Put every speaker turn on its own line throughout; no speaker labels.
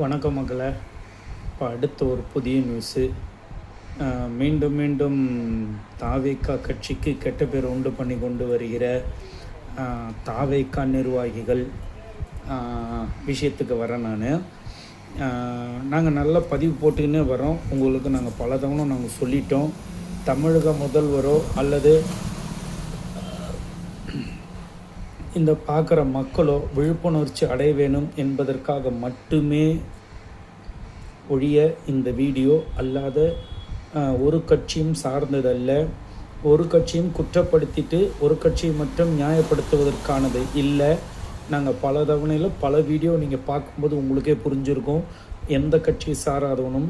வணக்கம் மக்களை. இப்போ அடுத்த ஒரு புதிய நியூஸு. மீண்டும் மீண்டும் தாவேக்கா கட்சிக்கு கெட்ட பேர் உண்டு பண்ணி கொண்டு வருகிற தாவேக்கா நிர்வாகிகள் விஷயத்துக்கு வரேன். நாங்கள் நல்ல பதிவு போட்டுக்கின்னே வரோம். உங்களுக்கு நாங்கள் பல தவணை நாங்கள் சொல்லிட்டோம். தமிழக முதல்வரோ அல்லது இந்த பார்க்குற மக்களோ விழிப்புணர்ச்சி அடைய வேணும் என்பதற்காக மட்டுமே ஒழிய இந்த வீடியோ அல்லாத ஒரு கட்சியும் சார்ந்ததல்ல. ஒரு கட்சியும் குற்றப்படுத்திட்டு ஒரு கட்சியை மட்டும் நியாயப்படுத்துவதற்கானது இல்லை. நாங்கள் பல தவணையில் பல வீடியோ நீங்கள் பார்க்கும்போது உங்களுக்கே புரிஞ்சிருக்கும். எந்த கட்சியை சாராதவனும்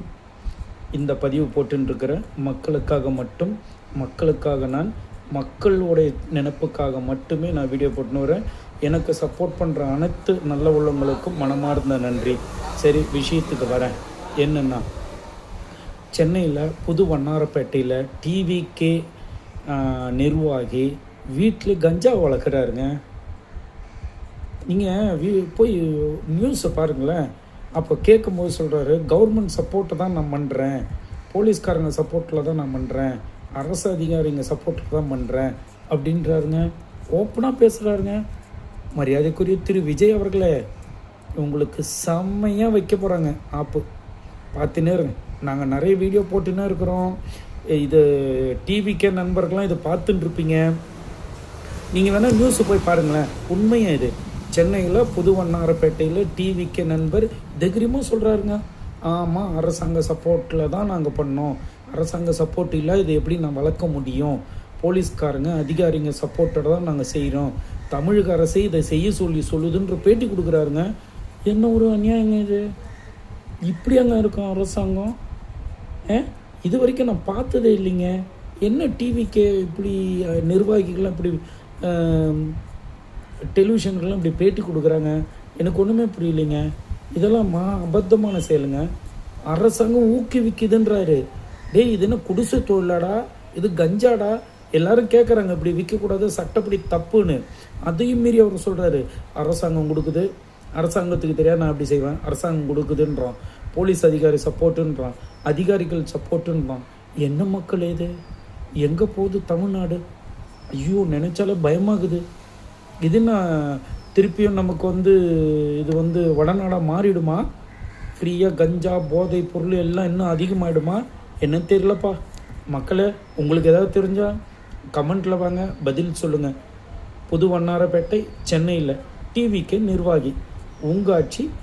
இந்த பதிவு போட்டுருக்கிற மக்களுக்காக மட்டும், மக்களுக்காக நான் மக்களுடைய நினைப்புக்காக மட்டுமே நான் வீடியோ போட்டுன்னு வரேன். எனக்கு சப்போர்ட் பண்ணுற அனைத்து நல்ல உள்ளவங்களுக்கும் மனமார்ந்த நன்றி. சரி, விஷயத்துக்கு வரேன். என்னென்னா, சென்னையில் புது வண்ணாரப்பேட்டையில் டிவிகே நிர்வாகி வீட்டில் கஞ்சா வளர்க்குறாருங்க. நீங்கள் போய் நியூஸை பாருங்களேன். அப்போ கேட்கும்போது சொல்கிறாரு, கவர்மெண்ட் சப்போர்ட்டை தான் நான் பண்ணுறேன், போலீஸ்காரங்க சப்போர்ட்டில் தான் நான் பண்ணுறேன், அரசு அதிகாரிங்க சப்போர்ட்டுக்கு தான் பண்ணுறேன் அப்படின்றாருங்க. ஓப்பனாக பேசுகிறாருங்க. மரியாதைக்குரிய திரு விஜய் அவர்களே, உங்களுக்கு செம்மையாக வைக்க போகிறாங்க ஆப்பு. பார்த்துன்னே இருங்க. நாங்கள் நிறைய வீடியோ போட்டுன்னே இருக்கிறோம். இது டிவிக்கே நண்பர்கள்லாம் இதை பார்த்துட்டு இருப்பீங்க. நீங்கள் வேணால் நியூஸு போய் பாருங்களேன். உண்மையாக இது சென்னையில் புது வண்ணாரப்பேட்டையில் டிவிக்கே நண்பர் தைரியமாக சொல்கிறாருங்க. ஆமாம், அரசாங்க சப்போர்ட்டில் தான் நாங்கள் பண்ணோம், அரசாங்க சப்போர்ட் இல்லை, இது எப்படி நான் வளர்க்க முடியும், போலீஸ்காரங்க அதிகாரிங்க சப்போர்ட்டோட தான் நாங்கள் செய்கிறோம், தமிழக அரசை இதை செய்ய சொல்லுதுன்ற பேட்டி கொடுக்குறாருங்க. என்ன ஒரு அநியாயங்க இது! இப்படியாங்க இருக்கும் அரசாங்கம்? இது வரைக்கும் நான் பார்த்ததே இல்லைங்க. என்ன டிவிக்கே இப்படி நிர்வாகிகள்லாம் இப்படி டெலிவிஷன்கள்லாம் இப்படி பேட்டி கொடுக்குறாங்க? எனக்கு ஒன்றுமே புரியலைங்க. இதெல்லாம் அபத்தமான செயலுங்க. அரசாங்கம் ஊக்குவிக்குதுன்றாரு. டேய், இது என்ன குடிசை தொழிலாடா, இது கஞ்சாடா? எல்லாரும் கேட்குறாங்க, இப்படி விற்கக்கூடாது, சட்டப்படி தப்புன்னு. அதையும் மீறி அவர் சொல்கிறாரு, அரசாங்கம் கொடுக்குது, அரசாங்கத்துக்கு தெரியாது நான் அப்படி செய்வேன், அரசாங்கம் கொடுக்குதுன்றான். போலீஸ் அதிகாரி சப்போர்ட்டுன்றான், அதிகாரிகள் சப்போர்ட்டுன்றான். என்ன மக்கள் இது? எங்கே போகுது தமிழ்நாடு? ஐயோ, நினச்சாலே பயமாகுது. இதுன்னா திருப்பியும் நமக்கு இது வடநாடாக மாறிடுமா? ஃப்ரீயாக கஞ்சா போதை பொருள் எல்லாம் இன்னும் அதிகமாகிடுமா? என்னன்னு தெரியலப்பா. மக்களே, உங்களுக்கு ஏதாவது தெரிஞ்சால் கமெண்ட்டில் வாங்க, பதில் சொல்லுங்கள். புது வண்ணாரப்பேட்டை சென்னையில் டிவிக்கு நிர்வாகி, உங்கள் ஆட்சி